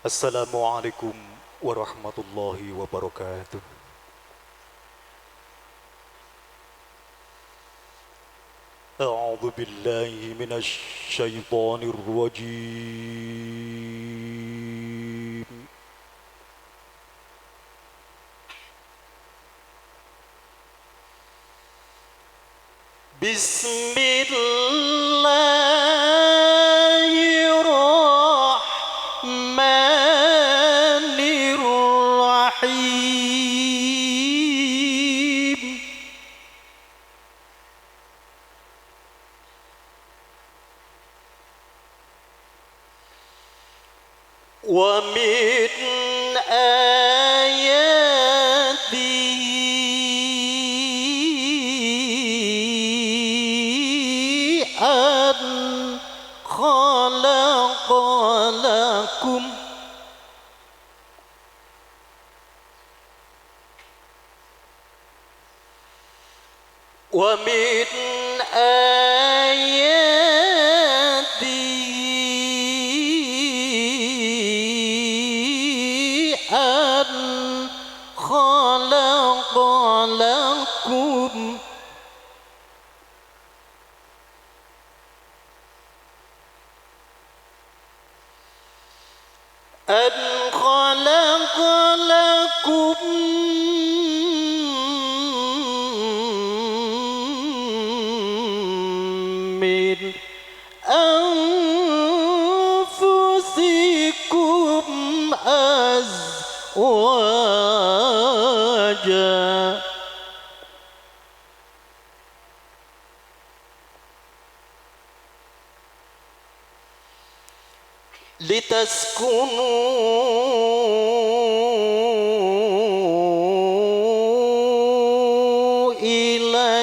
Assalamualaikum warahmatullahi wabarakatuh. A'udzu billahi minasy syaithanir rajim. Bismillahirrahmanirrahim. Wa min ayatihi an khalaqa lakum wa min ayatihi an khalaqa lakum أن خلق لكم من أنفسكم أزواجا لتسكنوا إليها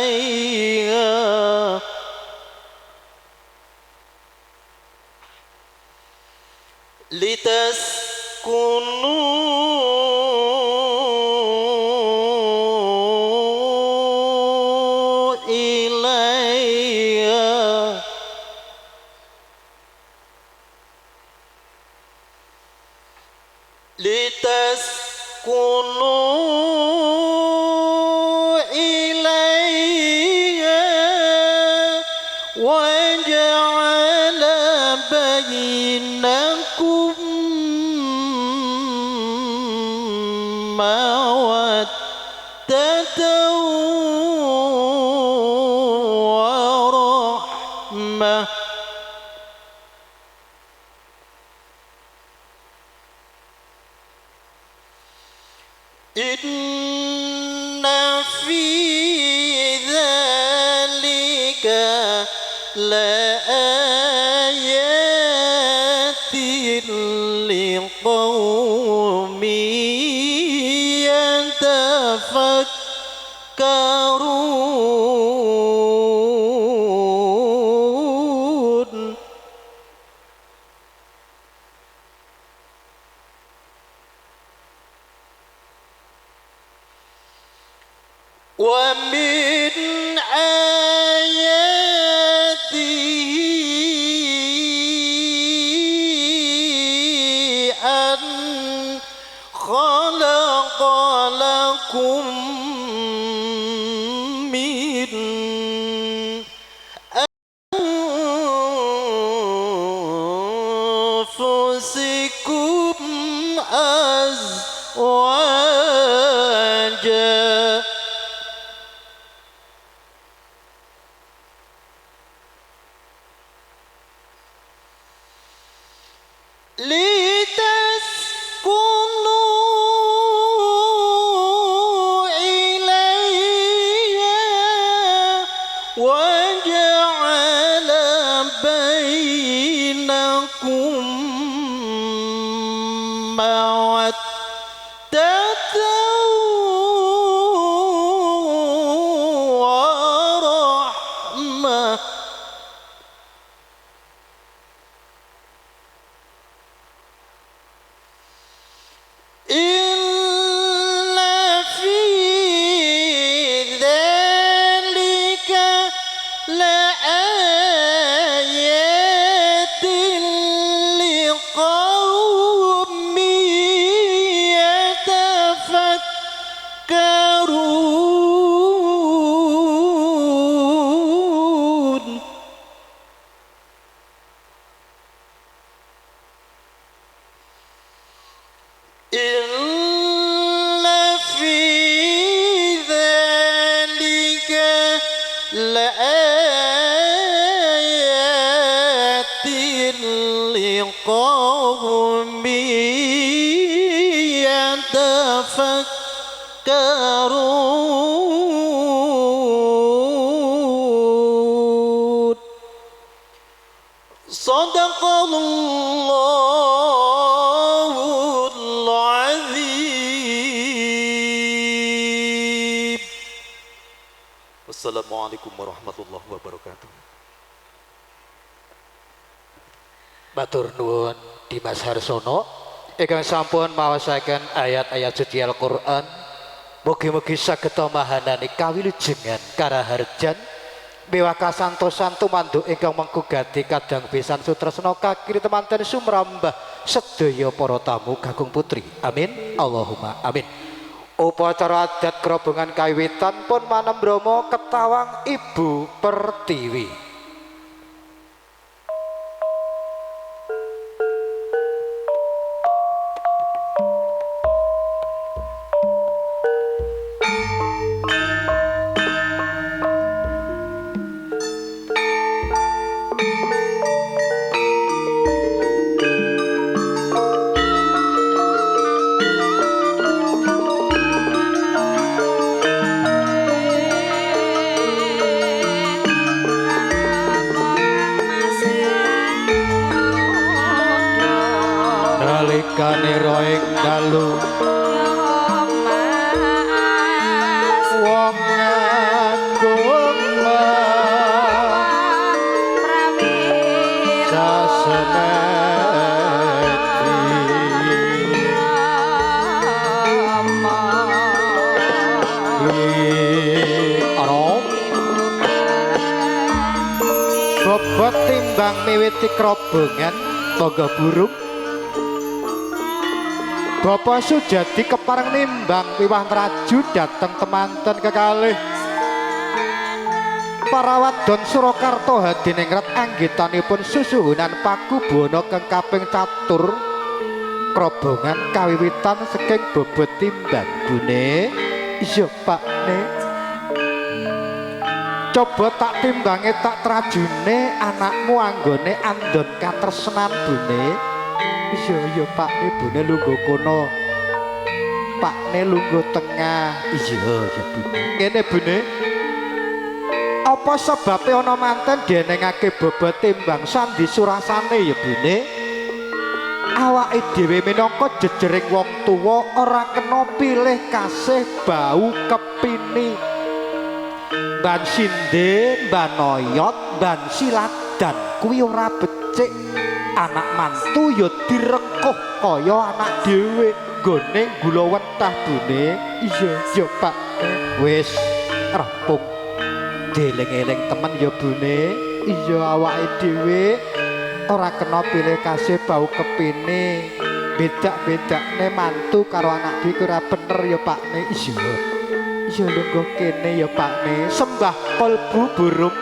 لتسكنوا إليها وجعل بينكم مودة ورحمة إن في ذلك لآيات لقوم يتفكرون ومن آياته أن خلق لكم من أنفسكم أزواجا لتسكنوا إليها وجعل بينكم مودة ورحمة قوم يتفكرون صدق الله العظيم. Wassalamualaikum warahmatullahi wabarakatuh. Matur nuwun Dimas Harsono ingkang sampun maosaken ayat-ayat suci Al-Qur'an. Mugi-mugi saged mahanani kawilujengan karaharjan miwah kasantosan tumanduk ingkang mengkugati kadang pisan sutresna kakiri temanten sumrambah sedaya para tamu kakung putri. Amin Allahumma amin. Upacara adat kerobongan kawiwitan pun manembromo ketawang Ibu Pertiwi. Nalikane roeng dalu wong agung bobot timbang miwiti kerobongan tangga burung. Bapak Sujadi kepareng nimbang piwah nraju dateng temanten kekalih para wadon Surakarta hadiningrat anggitanipun susuhunan pakubono keng kaping catur kerobongan kawiwitan saking bobot timbang bune. Iya Pak ne coba tak timbange tak trajune anakmu anggone andon katresnan bune. Iya Pak ne bune lungguh kono Pak ne lungguh tengah. Iya bune ngene bune apa sebabnya ana manten dienengake bobot timbang sandi surasane ya bune. Awake dhewe minangka jejering wong tuwa ora kena pilih kasih bau kepini ban sinde ban noyot ban siladan kuwi ora becik. Anak mantu ya direngkuh kaya anak dhewe nggone gula wentah bune. Iya Pak wis rampung dieling-eling temen ya bune. Iya awake dhewe ora kena pilih kasih bau kepine bedak-bedakne mantu karo anak dhewe ora bener ya Pak ne. Iya lungguh kene ya Pak ne sembah kolbu burung.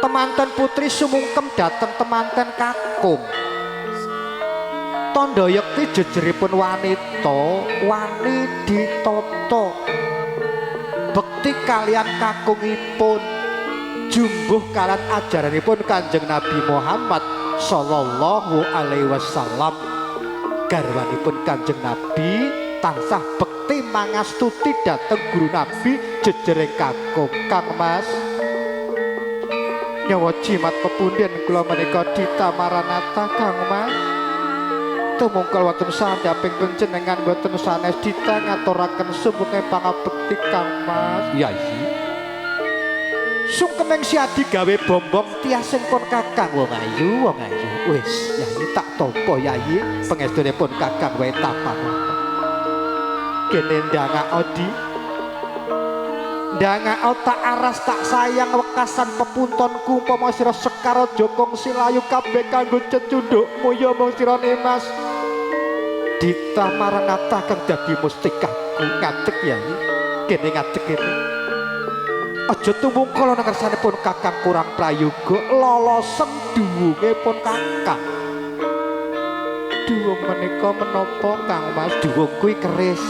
Temanten putri sumungkem dateng temanten kakung tondo yekti jejeripun wanita wani ditata bekti kalian kakungipun jumbuh kalian ajaranipun Kanjeng Nabi Muhammad sallallahu alaihi wasallam. Garwanipun Kanjeng Nabi tansah bekti mangastuti dateng guru Nabi jejering kakung. Kang Mas nyawa jimat pepundhen kula menika Dita Maranatha Kang Mas. Tumungkul wonten sandhaping panjenengan boten sanes Dita ngaturaken sumbunge pangabekti Kang Mas. Yai. Sungkemeng siadi gawe bombong tiasing pun Kakang wong ayu. Wis Yai tak tampa Yai pangestunipun Kakang wae tapan. Kene ndangak odi ndangak tak aras tak sayang wekasan pepuntonku umpama sira Sekar Jokong Silayu kabeh kanggo cecundukmu ya mung sira Mas Dita Maranatha kang dadi mustikaku. Ngadeg Yai kene ngadeg kene aja tumungkul nang kersanipun Kakang kurang prayoga lolosen duwungipun Kakang. Duwung menika menapa Kang Mas? Duwung kuwi keris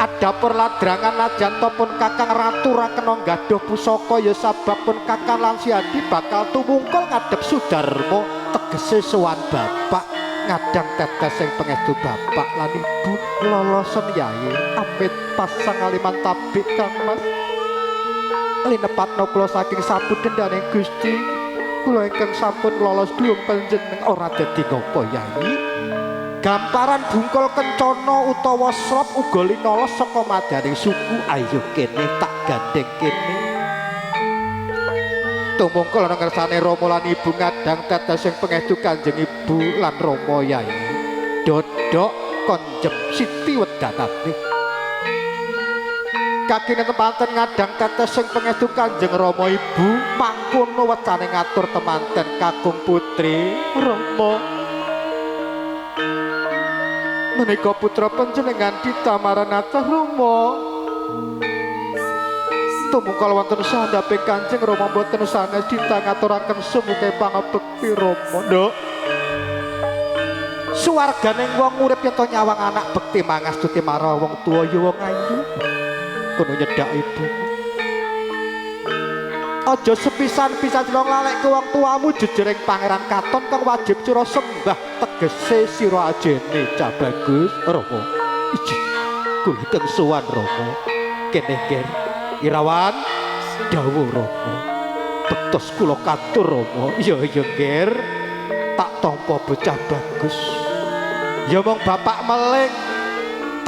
ngadapur ladrangan najan pun kakang ratu ra kena nggadoh pusaka ya sabab pun kakang lan Siadi bakal tumungkul ngadhep Sudarma tegese sowan bapak ngadang tetes sing pangestu bapak lan ibu lolosen yaye amit pasang aliman tabik Kang Mas linepatno kula saking sabudendane Gusti kula ingkang sampun lolos dhuwung panjenengan ora dadi ngapa yayi gamparan bungkul kencana utawa srop uga linolos saka madaning suku ayo kene tak gandeng kene tumungkul ana ngersane Rama lan ibu ngadang tetes sing pangestu Kanjeng Ibu lan Rama yai dodok konjem siti wedanane kakine temanten ngadang tetes sing pangestu Kanjeng Rama ibu mangkono wetane ngatur temanten kakung putri Rama menika putra panjenengan Ditamaranata Rama tumungkul wonten sandhaping Kanjeng Rama boten sanes ditangaturaken sumuke pangabekti Rama nduk suwarganing wong urip yen to nyawang anak bekti mangastuti marang wong tuwa ya wong ayu kono nyedak ibu aja sepisan-pisan sira nglalek ke wong tuamu jejering Pangeran Katon kang wajib sira sembah tegese sira ajene Cah Bagus Rama iki kula teng sowan Rama kene ger Irawan dawuh Rama betos kula katur Rama ya ger tak tampa bocah bagus ya mong bapak meling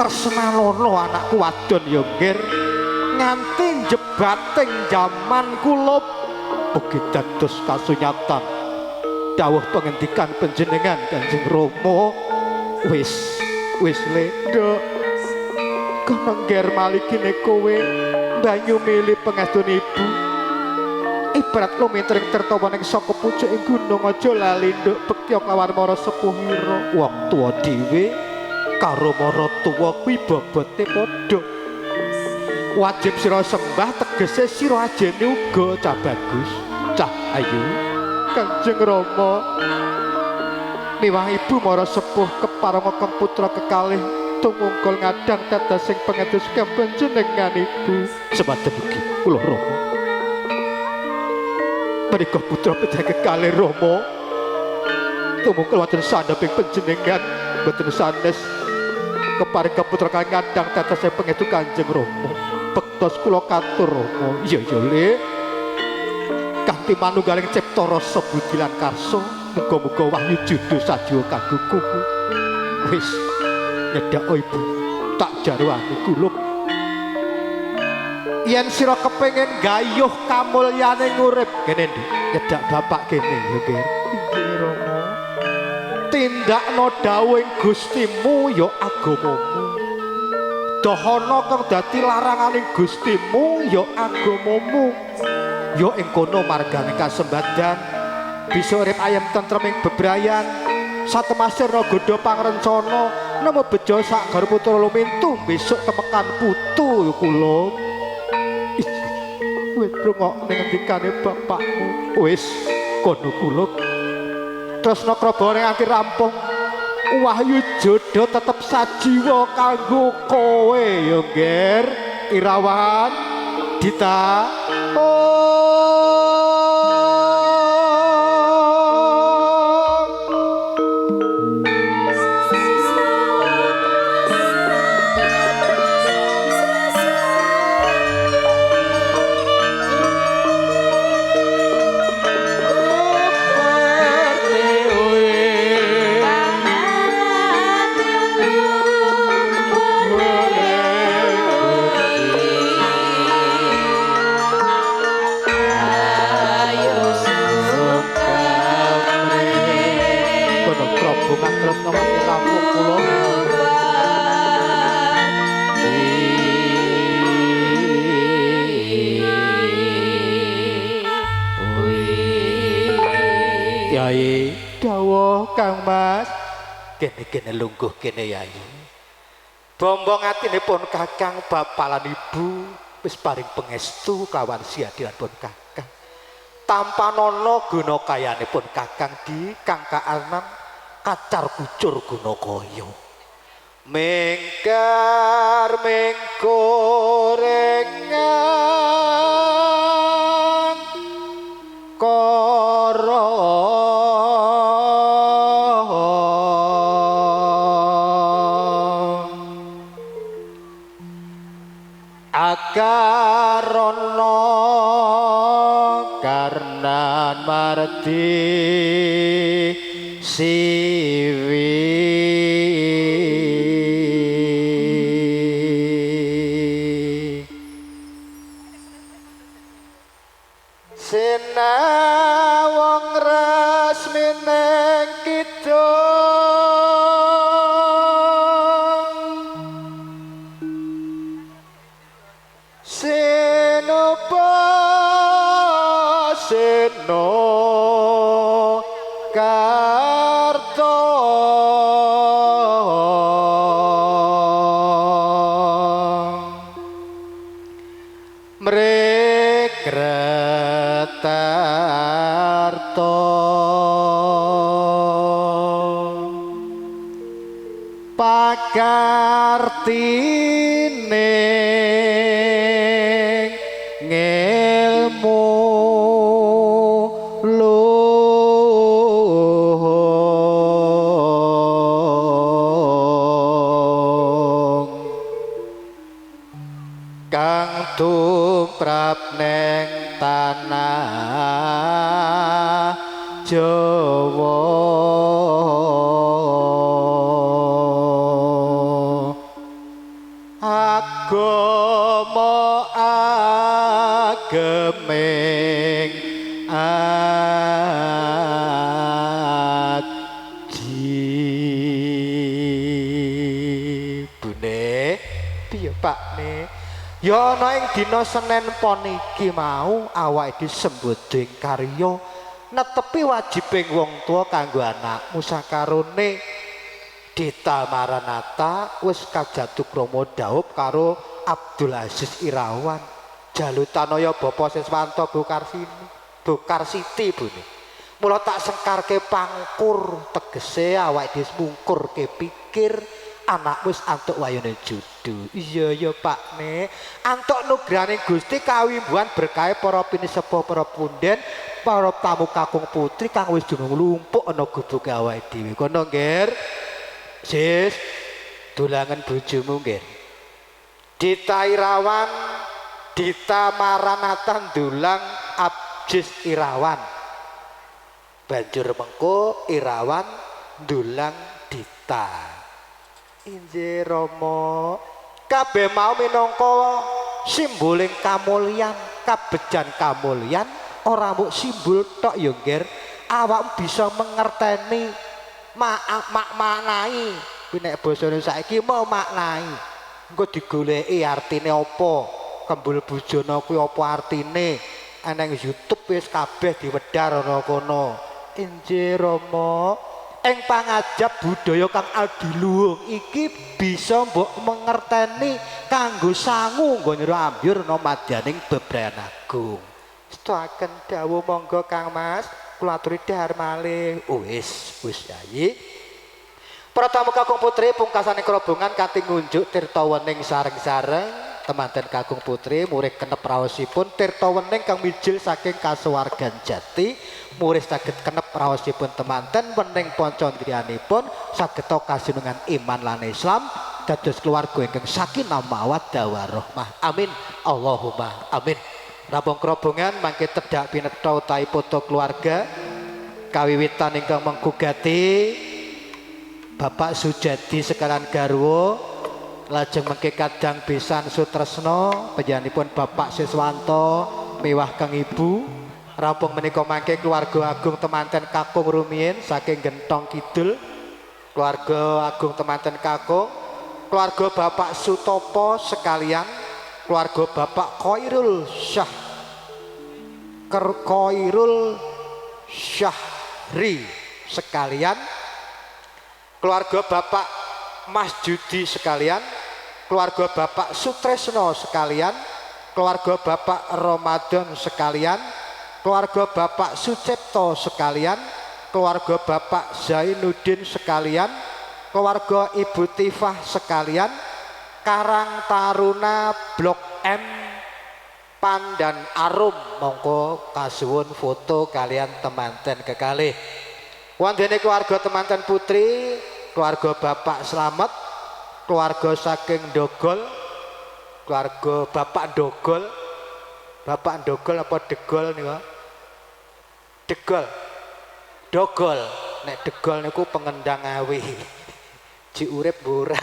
tresnalono anakku wadon ya ger nganti jebating jaman kulup ugi dados kasunyatan dawuh pengendikan panjenengan Kanjeng Rama wis le nduk kono nger malikine kowe banyu milih pengestune ibu ibarat lumitring tertawa ning saka pucuking gunung aja lali nduk bekti lawan mara sepuhira wong tuwa dhewe karo mara tuwa kuwi bobote padha wajib sira sembah tegese sira ajene uga Cah Bagus Cah Ayu Kanjeng Rama miwah ibu mara sepuh keparenga kang putra kekalih tumungkul ngadang tetes sing pangetus panjenengan ibu sebaten ugi kula Rama menika putra panjenengan kekalih Rama tumungkul wonten sandhaping panjenengan boten sanes keparing putra kang ngadang tetes sing pangestu Kanjeng Rama bektos kula katur Rama iya le kanthi manunggaling cipta rasa budi lan karsa muga-muga wahyu judho sajiwa kanggo kowe wis nyedak ibu tak jarwani kulup yen sira kepengin gayuh kamulyaning urip kene nduk nyedak bapak kene ya ger inggih Rama tindakno dawuhing Gustimu ya agamamu dahana kang dadi laranganing Gustimu ya agamamu ya ing kono margane kasembadan bisa urip ayem tentrem ing bebrayan satemase ragadha pangrencana nemu bejo sak garpu putra lumintu besok temekan putu kula wis rungok ning ngendikane bapakmu wis kono kula tresna krabane nganti rampung wahyu jodho tetep sajiwa kanggo kowe ya nger Irawan Dita Yai dawuh Kang Mas kene lungguh kene Yai bombong atinipun kakang bapak lan ibu wis paring pangestu kawan Siadi lan pun kakang tampanono guna kayanipun kakang di kang kaanan kacar kucur guna kaya mingkar minggorengan koro akarono karena marti siwi sinawang resmineng kidung senopa seno karto mrekretarto pakartine ngilmu luhung kang tumrap neng tanah Jawa agama agemeng aji bune piye pakne ya ana ing dina Senin pon iki mau awake disembodhe karya netepi wajibing wong tua kanggo anakmu sakarone Dita Maranata wis kajatukrama dhaup karo Abdul Aziz Irawan jalutanaya Bapak Siswanto Bu Karsiti bune mula tak sengkarke pangkur tegese awake dhewe mungkurke pikir anak wis antuk wayane judu iya ya pakne antuk nugrahane Gusti kawimbuhan berkahe para pinisepa para punden para tamu kakung putri kang wis dunung lumpuk ana gubuke awake dhewe kono nggih Sis dolangan bojomu nggih Dita Irawan Dita Maranata dulang Abjis Irawan banjur mengko Irawan dulang Dita injih Rama kabeh mau minangka simboling kamulyan kabejan kamulyan ora mung simbol tok ya nggih awak bisa mengerteni maknai nek basane saiki mau maknai engko digoleki artine apa kembul bujana kuwi apa artine ana ing YouTube wis kabeh diwedhar ana kono injih Rama ing pangajab budaya kang adiluhung iki bisa mbok mengerteni kanggo sangu nggo nyira ambyur ana madyaning bebrayan agung setaken dawuh monggo Kang Mas kula aturi dhahar malih wis yayi para tamu kakung putri pungkasaning kerobongan kanthi ngunjuk tirta wening sareng-sareng temanten kakung putri murid kenep raosipun tirta wening kang mijil saking kasuwargan jati murid saged kenep raosipun temanten wening pancandriyanipun sageta kasinungan iman lan Islam dados keluarga ingkang sakinah mawaddah warahmah amin Allahumma amin Rampung kerobongan mangke tedak pinetha utawi foto keluarga kawiwitan ingkang menggugati Bapak Sujadi sekalian garwa lajeng mangke kadang besan sutresna panjenenganipun Bapak Siswanto miwah kang Ibu rampung menika mangke keluarga agung temanten kakung rumiyin saking Gentong Kidul keluarga agung temanten kakung keluarga Bapak Sutopo sekalian keluarga Bapak Khairul Syahri sekalian keluarga Bapak Mas Judi sekalian keluarga Bapak Sutresno sekalian keluarga Bapak Ramadan sekalian keluarga Bapak Sucipto sekalian keluarga Bapak Zainuddin sekalian keluarga Ibu Tifah sekalian, Karang Taruna Blok M Pandan Arum, monggo kasuwun foto kalian temanten kekalih. Wondene keluarga temanten putri, keluarga Bapak Slamet, keluarga saking Dogol, keluarga Bapak Dogol. Bapak Dogol apa Degol niku? Degol. Dogol. Nek Degol niku pengendang awi. Ji urip ora.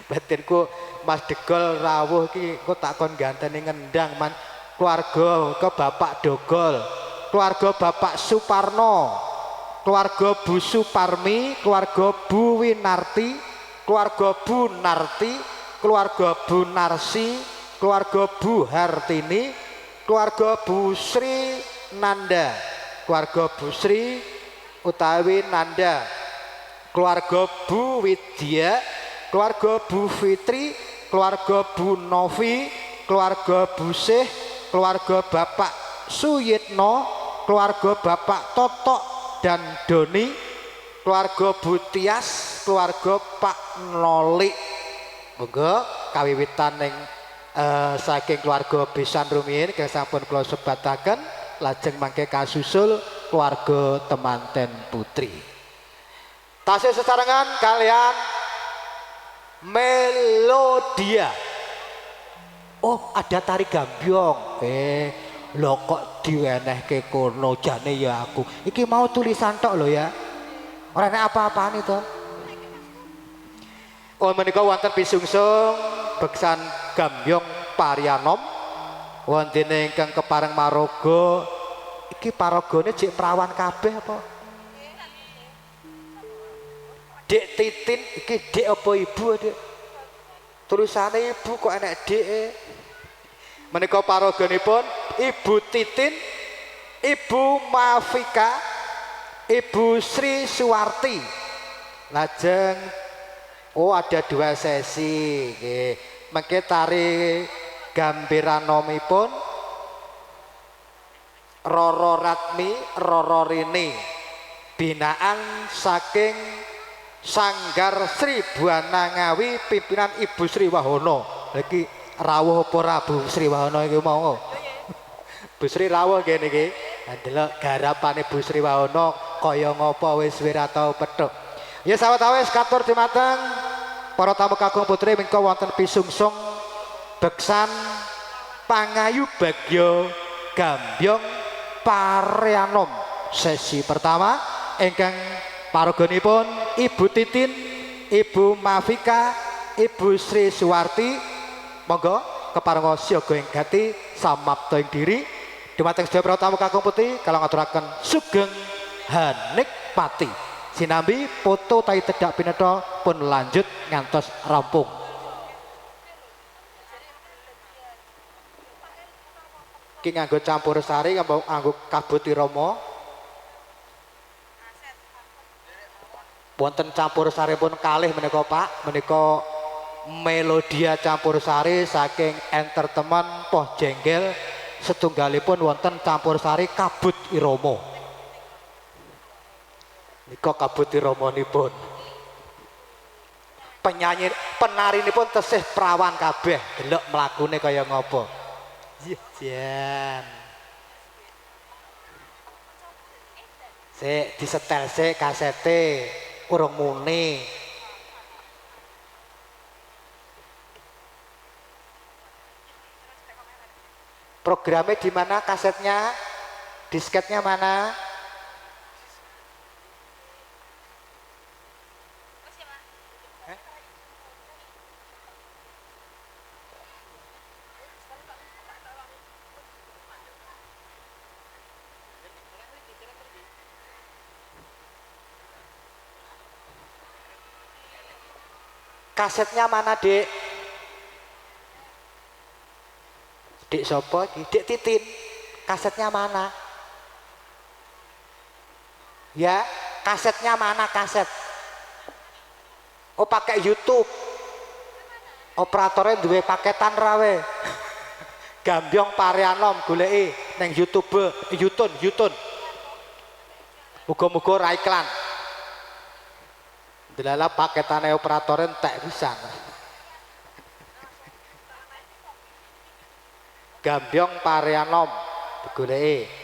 Batinku Mas Degol rawuh iki kok tak kon ganteni ngendang man. Keluarga ke Bapak Dogol, keluarga Bapak Suparno, keluarga Bu Suparmi, keluarga Bu Winarti, keluarga Bu Narti, keluarga Bu Narsi, keluarga Bu Hartini, keluarga Bu Sri Nanda, keluarga Bu Sri utawi Nanda, keluarga Bu Widya, keluarga Bu Fitri, keluarga Bu Novi, keluarga Bu Syih, keluarga Bapak Suyitno, keluarga Bapak Totok dan Doni, keluarga Bu Tias, keluarga Pak Noli. Monggo kawiwitan ning saking keluarga Besan rumiyin kang sampun kula sebataken, lajeng mangke kasusul keluarga temanten putri. Tasih sesarengan kalian Melodia. Oh, ada tari gambyong. Lho kok diwenehke kono jane ya aku. Iki mau tulisan tok lho ya. Ora nek apa-apaan itu. Oh, menika wonten pisungsung beksan gambyong Parianom. Wonten ingkang kepareng paraga. Iki paragane jek prawan kabeh apa? Dek Titin, iki dek apa ibu dek? Tulisane ibu kok enek dek. Menika paraganipun Ibu Titin, Ibu Mafika, Ibu Sri Suwarti. Lajeng oh ada 2 sesi nggih. Mengke tari Gambiranomipun Roro Ratmi, Roro Rini, binaan saking Sanggar Sri Buana Ngawi pimpinan Ibu Sri Wahono. Lagi rawuh apa ora Bu Sri Wahono iki mau? Bu Sri rawuh ngene iki. Ndelok garapane Bu Sri Wahono kaya ngapa wis ora tau petuk. Ya sawetawis katur dumateng para tamu kakung putri mengko wonten pisungsung beksan Pangayu Bagya Gambyong Parianom sesi pertama ingkang paraganipun Ibu Titin, Ibu Mafika, Ibu Sri Suwarti. Monggo keparenga siaga ing gati samapta ing diri dumateng sedaya para tamu kakung putri kala ngaturaken sugeng hanikmati sinambi foto tahi tedak pinetha pun lanjut ngantos rampung. Iki nganggo campur sari nganggo kabut irama. Wonten campur sari pun kalih menika Pak, menika Melodia campur sari saking Entertainment Poh Jenggel, setunggalipun wonten campur sari kabut irama. Nika kabut iramanipun. Penyanyi penarinipun tesih prawan kabeh, delok mlakune kaya ngapa. Jan. Sik disetel sik kasete urung muni. Programnya di mana kasetnya? Disketnya mana? Kasetnya mana, Dek? Dek sopo iki? Dek Titin. Kasetnya mana? Ya, kasetnya mana kaset? Oh, pakai YouTube. Operatornya duwe paketan rawe. Gambyong Parianom goleki neng YouTube, YouTube. Muga-muga ra iklan. Delala paketane operator entek pisan. Gambyong Parianom digoleki.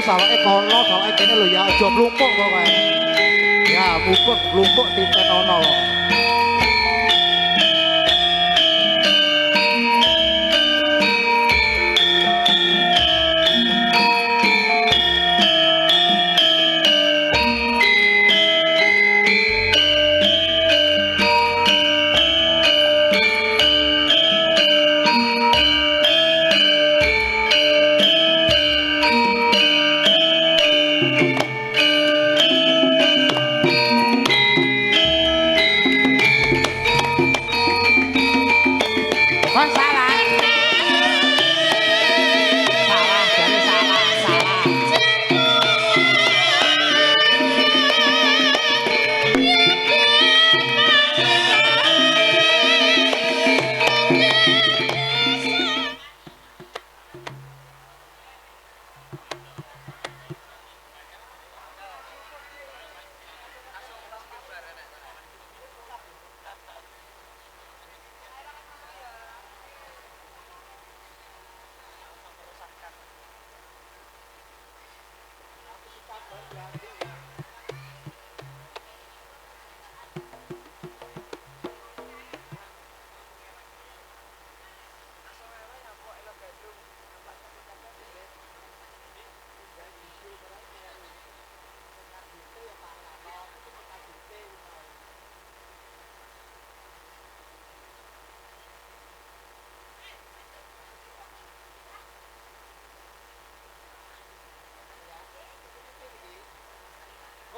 Sawake kono, sawake kene lho ya aja mlumpuk pokoke. Ya mlumpuk tinten ono.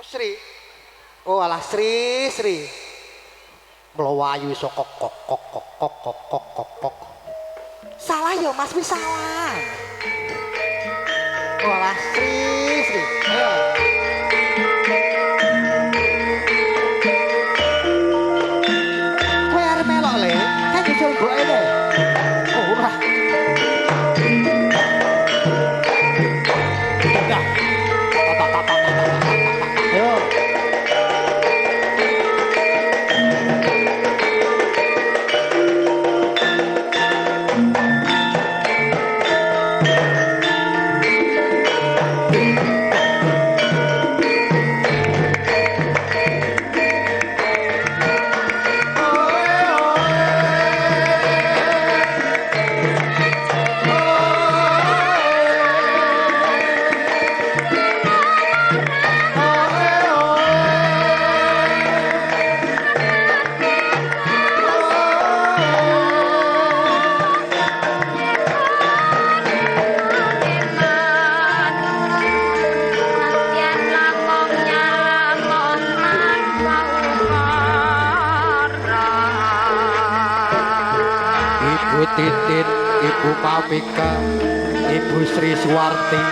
Sri. Oh alah Sri. Mlayu iso kok. Salah ya Mas wis salah. Oh alah Sri. Ayo. Kowe arep melok le, kan nyusul mboke le. Oh ora. Dah. Ayo. Titin, Ibu Pamika, Ibu Sri Suwarti.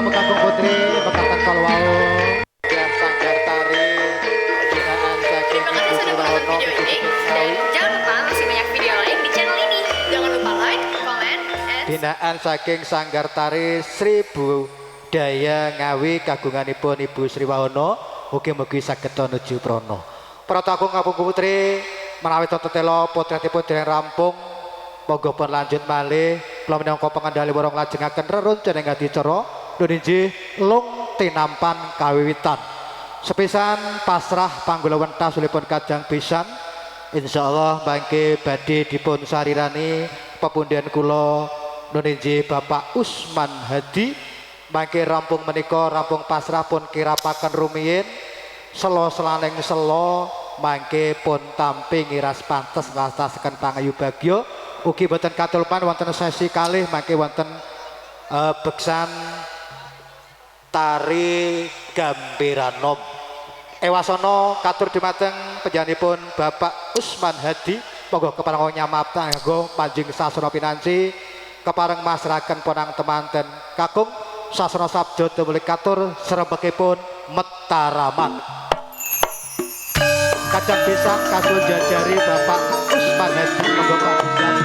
tamu kakung putri bekatan kalwau dan sanggar tari binaan saking Terima kasih Ibu sudah Surahono menonton video ini dan jangan lupa masih banyak video lain di channel ini. Jangan lupa like, comment, and binaan saking sanggar tari Sri Budaya Ngawi kagunganipun Ibu Sri Wahono mugi-mugi saged nuju prana. Para kakung kakung putri menawi tetelo potretipun dereng rampung monggo pun lanjut malih kula minangka pengandali warung lajengaken reruncana ing adicara nuninji lung tinampan kawiwitan sepisan pasrah panggula wentas ulipun kajang pisan insyaallah mangke badhe dipun sarirani pepundian kula nuninji Bapak Usman Hadi mangke rampung menika rampung pasrah pun kirapaken rumiyin selo selaning selo mangke pun tampi ngiras pantes ngastasaken pangayu bagya ugi boten katulpan wonten sesi kalih mangke wonten beksan tari Gambiranom ewasana katur dumateng panjenenganipun Bapak Usman Hadi monggo kepareng nyamapta nganggo panjing sasana pinanci kepareng masrahaken ponang temanten kakung sasana sabda tumuli katur srembekipun Metaraman kajang pisang kasul jajari Bapak Usman Hadi monggo Pak Usman.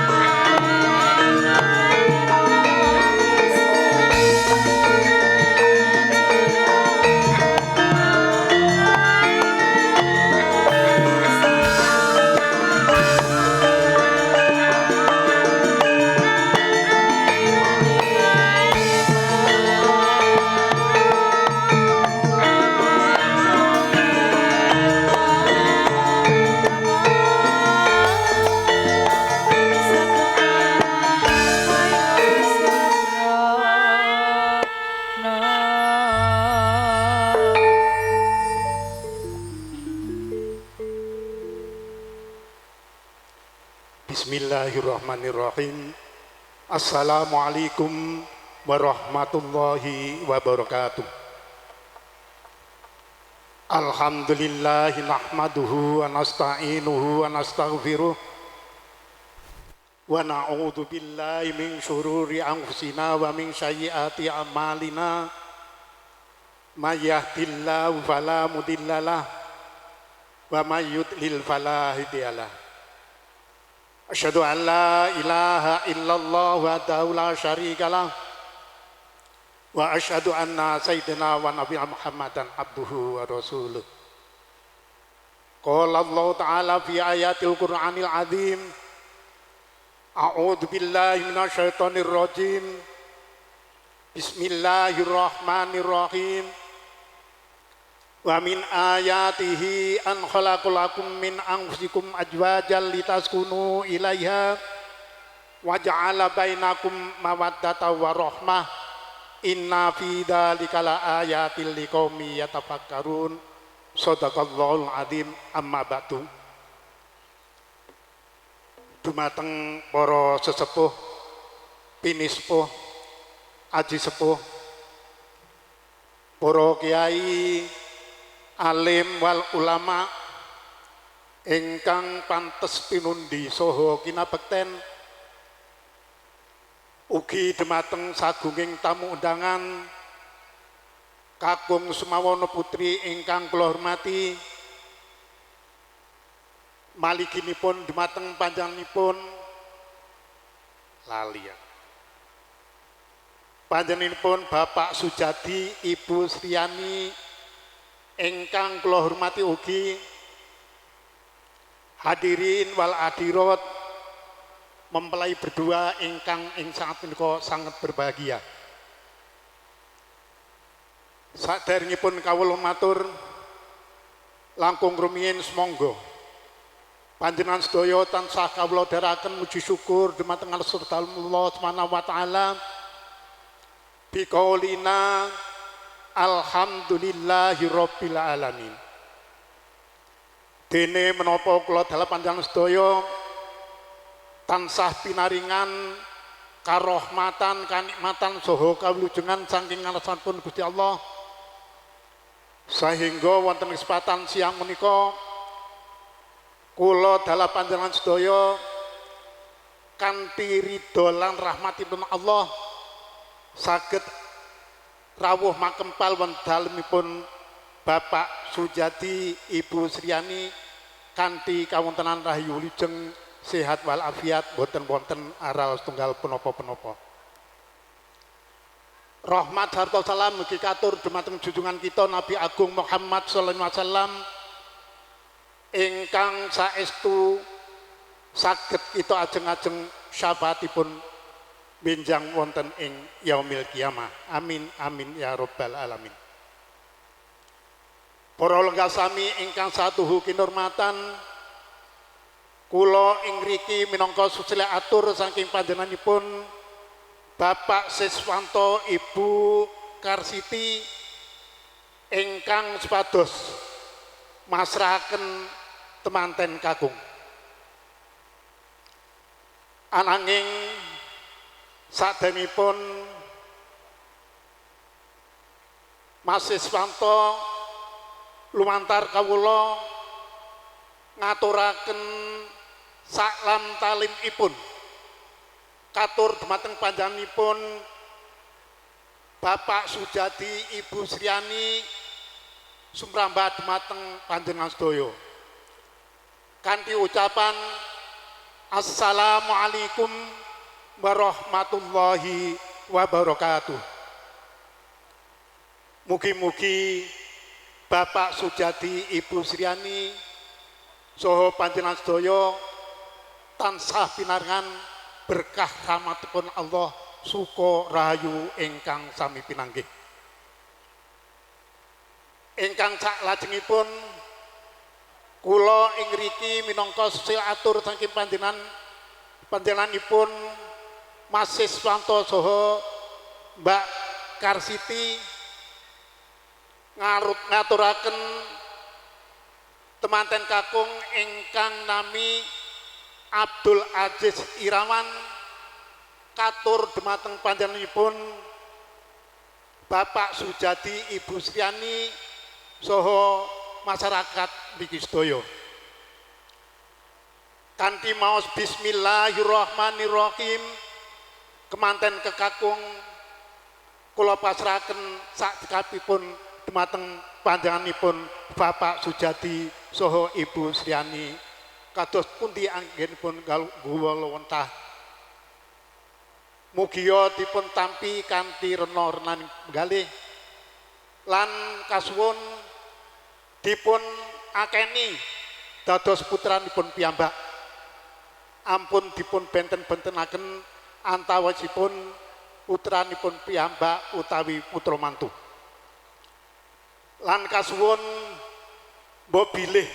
Bismillahirrahmanirrahim. Assalamualaikum warahmatullahi wabarakatuh. Alhamdulillahi nahmaduhu wa nasta'inuhu wa nastaghfiruh wa na'udzu billahi min syururi anfusina wa min sayyiati a'malina may yahdihillahu fala mudhillalah wa may yudlil fala hadiyalah. Asyhadu an la ilaha illallah wahdahu la syarikalah wa asyhadu anna sayyidina wa nabiyana Muhammadan abduhu wa rasuluh. Qala Allah Ta'ala fi ayatil Qur'anil azim. A'udzu billahi minasyaitonir rajim. Bismillahirrahmanirrahim. Wa min ayatihi an khalaqalakum min anfusikum azwajan litaskunu ilaiha wa ja'ala bainakum mawaddatan wa rahmah inna fi dzalika laayatil liqaumi yatafakkarun. Shadaqallahul azim. Amma ba'du. Dumateng para sesepuh pinispuh aji sepuh para kiai alim wal ulama ingkang pantes pinundi saha kinabekten ugi dumateng sagunging tamu undangan kakung Sumawana putri ingkang kula hormati maliginipun dumateng panjenenganipun lali ya panjenenganipun Bapak Sujadi Ibu Sriani ingkang kula hormati ugi hadirin wal hadirat mempelai berdua ingkang ing sangat menika sangat berbahagia. Saderengipun kawula matur langkung rumiyin semonggo panjenengan sedaya tansah kawula dherekaken muji syukur dumateng Allah Subhanahu wa taala biqaulina alhamdulillahi rabbil alamin. Dene menapa kula dalem panjenengan sedaya tansah pinaringan karahmatan kanikmatan saha kawlujengan saking ngarsanipun Gusti Allah sehingga wonten kesempatan siang menika kula dalem panjenengan sedaya kanthi ridho lan rahmatipun Allah saged rawuh makempal wondalemipun Bapak Sujati Ibu Sriani kanthi kawontenan rahayu wilujeng sehat walafiat boten wonten aral setunggal penapa-penapa. Rahmat sarta salam mugi katur dumateng junjungan kita Nabi Agung Muhammad sallallahu alaihi wasallam ingkang saestu saged kita ajeng-ajeng syafaatipun benjang wonten ing yaumil kiamah. Amin amin ya rabbal alamin. Para lenggah sami ingkang satuhu kinurmatan, kula ing mriki minangka susile atur saking panjenenganipun Bapak Siswanto Ibu Karsiti ingkang supados masrahaken temanten kakung. Ananging saderengipun Mas Siswanto lumantar kawula ngaturaken saklam talimipun katur dumateng panjenenganipun Bapak Sujati Ibu Sriani sumrambah dumateng panjenengan sedaya kanthi ucapan Assalamualaikum warahmatullahi wabarakatuh. Mugi-mugi Bapak Sujati Ibu Sriani saha panjenengan sedaya tansah pinaringan berkah rahmatipun Allah suka rahayu ingkang sami pinanggih. Ingkang saklajengipun kula ing mriki minangka sesil atur saking panjenenganipun Mas Siswanto saha Mbak Karsiti ngaturaken temanten kakung ingkang nami Abdul Aziz Irawan katur dumateng panjenenganipun Bapak Sujati Ibu Sriani saha masyarakat mriki sedaya. Kanthi maos bismillahirrahmanirrahim kemanten kekakung kula pasrahaken sakcekapipun dumateng panjenenganipun Bapak Sujati saha Ibu Sriani kados pundi anggenipun kawula wentah. Mugia dipun tampi kanthi rena-renaning penggalih lan kasuwun dipun akeni dados putranipun piyambak. Ampun dipun benten-bentenaken antawisipun putranipun piyambak utawi putra mantu. Lan kasuwun mbok bilih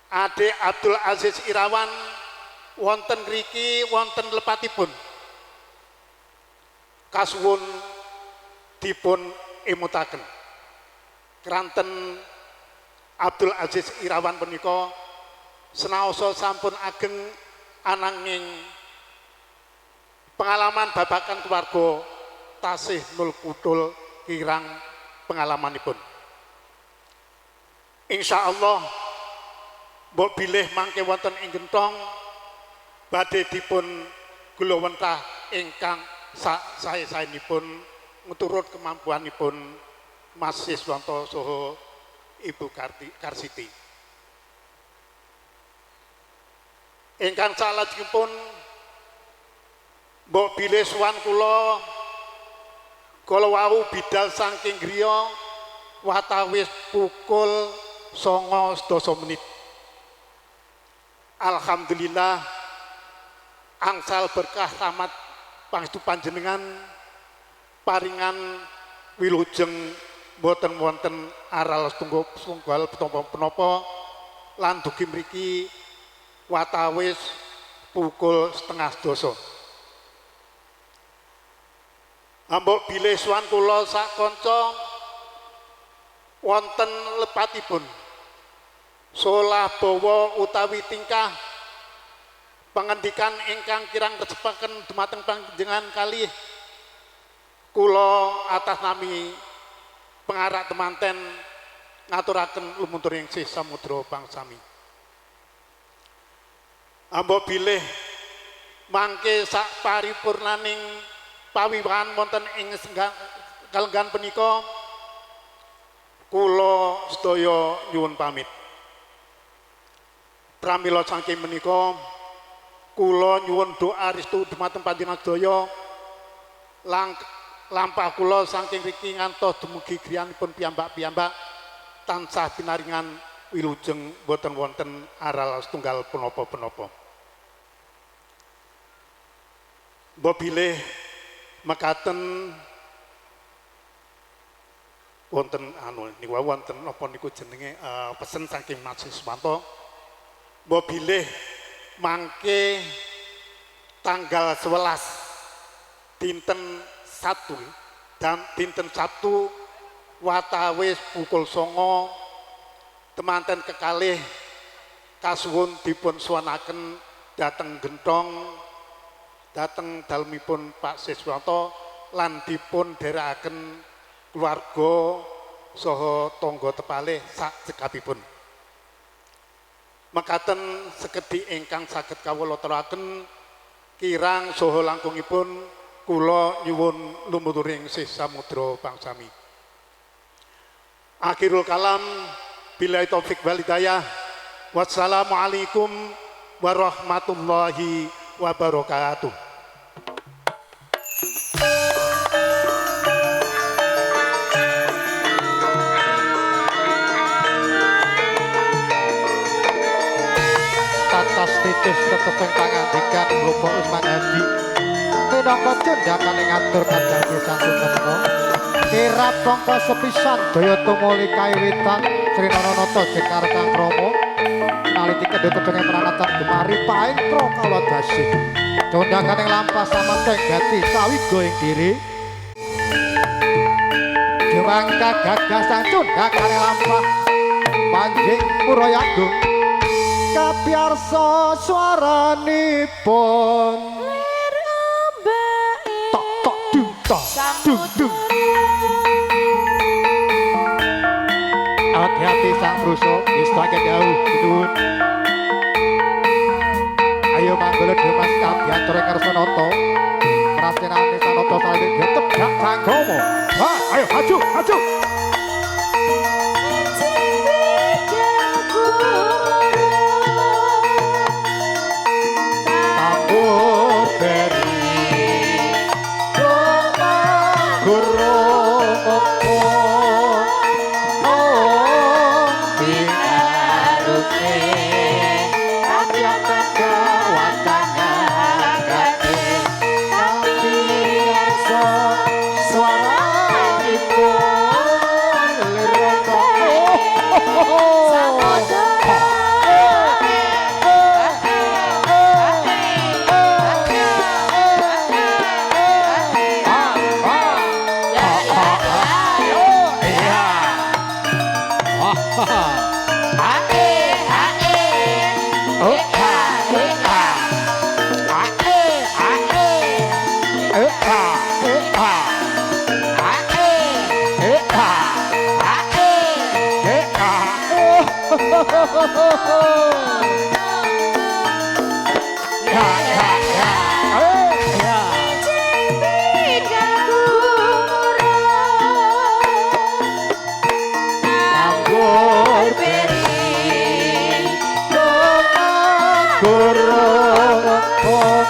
Ade Abdul Aziz Irawan wonten mriki wonten lepatipun kasuwun dipun emutaken kranten Abdul Aziz Irawan punika senaosa sampun ageng ananging pengalaman babakan keluarga tasih nul kutul kirang pengalamanipun. Insyaallah mbok bilih mangke wonten ing gentong badhe dipun gulawentah ingkang sae-saenipun miturut kemampuanipun Mas Siswanto saha Ibu Karsiti. Ingkang salajengipun mbok bilih suwan kula wau bidal saking griya watawis pukul 9:10 menit. Alhamdulillah angsal berkah rahmat pangestu panjenengan paringan wilujeng boten wonten aral setunggal penapa lan dugi mriki watawis pukul 9:30. Ambok bilih suwan kula sak kanca wonten lepatipun solah bawa utawi tingkah pangandikan ingkang kirang kacepaken dumateng panjenengan kalih kula atas nami pengarak temanten ngaturaken lumunturing sih samudra bangsami. Ambok bilih mangke sak paripurnaning pawiwahan wonten ing kalenggan punika kula sedaya nyuwun pamit. Pramila saking menika kula nyuwun doa restu dhumateng panjenengan sedaya lampah kula saking riki ngantos dumugi griyanipun piyambak-piyambak tansah pinaringan wilujeng boten wonten aral setunggal punapa-punapa. Mbok bilih mekaten wonten niku wonten napa niku jenenge pesen saking Mas Siswanto. Mbok bilih mangke tanggal 11 dinten Sabtu dan dinten Sabtu watawis pukul 09 temanten kekalih kasuwun dipun suwanaken dhateng Gentong dhateng dalmipun Pak Siswanto lan dipun dherekaken keluarga saha tangga tepalih sak cekapipun. Mekaten sekedhik ingkang saged kawula aturaken kirang saha langkungipun kula nyuwun lumuturing sih samudra pangsami. Akhirul kalam billahi taufik wal hidayah. Wassalamualaikum warahmatullahi wabarakatuh. Tatas titis teteping pangandikan Bapak Usman Hadi minangka cendhakan ing ngatur Kanjeng Santun Kresna kirap bangka sepisan daya tumuli kawiwitan Sri Nananata Jekar Kang Rama naliti kedhe tepenge pranatan Gemari paing prakala dasi cendhakan ing lampah samanteng gati sawiga ing diri Dewangka gagasan cendhakan ing lampah panjing Purayagung kapiarsa swaranipun tok tok dung tok dung dung hati-hati sang rusa istake dawuh nuwun ayo manggala Demas kabiyatur ing Kersanata prastenane sanata salih tegak sangkrama ayo maju maju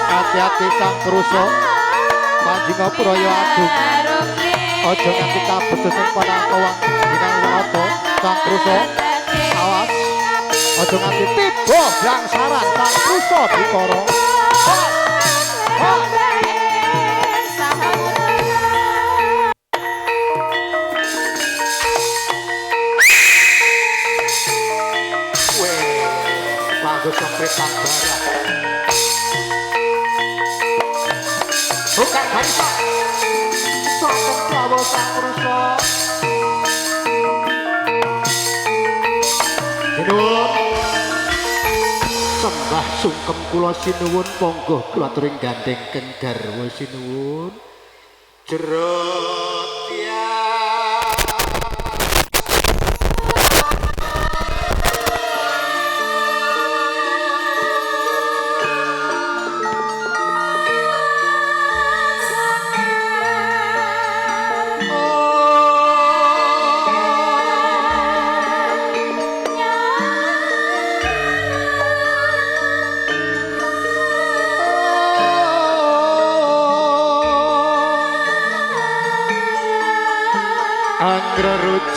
hati-hati sang krusa panjing Praya Agung aja nganti kabedes ing panangkawang dinang rata sang krusa awas aja nganti tiba blangsaran sang krusa dikara lagu sampai sang barat bukan bangsa saking prawa sang krusa sinuwun sembah sungkem kula sinuwun monggo kula aturing gandeng keng garwa sinuwun jerot ya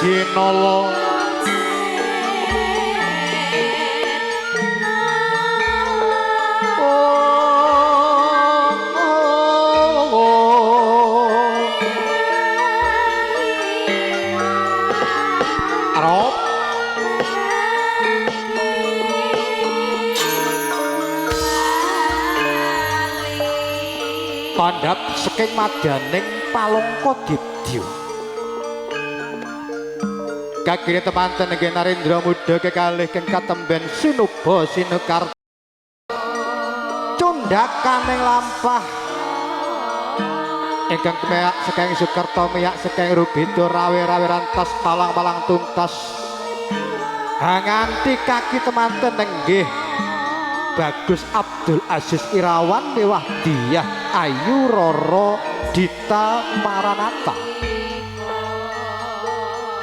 Jinala Arop Pandhap saking madaning palangka dibdya kagire temanten nggih Narendra Muda kekalih keng katemben sinuba sinukarta cundhakaning lampah ingkang meyak saking Sukerta meyak saking Rubeda rawe-rawe rantas palang-palang tuntas nganti kaki temanten nenggih Bagus Abdul Aziz Irawan Dewah Diyah Ayu Roro Dita Maranata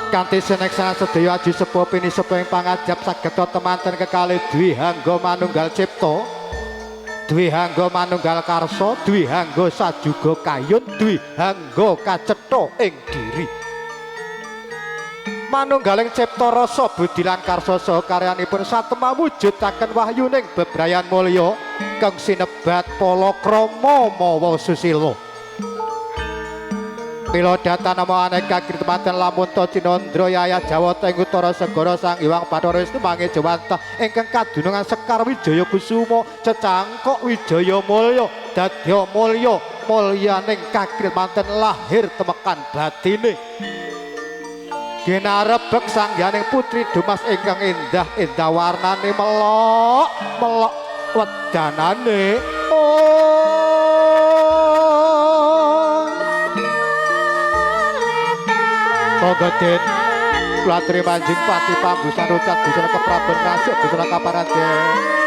kanthi seneksana sedaya aji sepuh pini sepuh ing pangajap sageta temanten kekalih Dwi Hangga Manunggal Cipta Dwi Hangga Manunggal Karsa Dwi Hangga Sajuga Kayun Dwi Hangga Kacetha ing diri manunggaling cipta rasa budi lan karsa saha karyanipun satemah mujudaken wahyuning bebrayan mulya kang sinebat palakrama mawa susila mila datan nama aneka kirtemanten lamun ta Cinandra Yaya Jawata ing utara segara Sang Hyang Bathara Wisnu mangke Jawanta ingkang kadunungan Sekar Wijaya Kusuma cecangkok Wijaya Mulya dadya mulya mulyaning kakirtemanten lahir temekan batine ginarebek sangyaning putri Dumas ingkang endah warnane melok wedanane Moga-den kula aturi manjing pati pambusan ucat busana keprabon rasuk busana kaparanten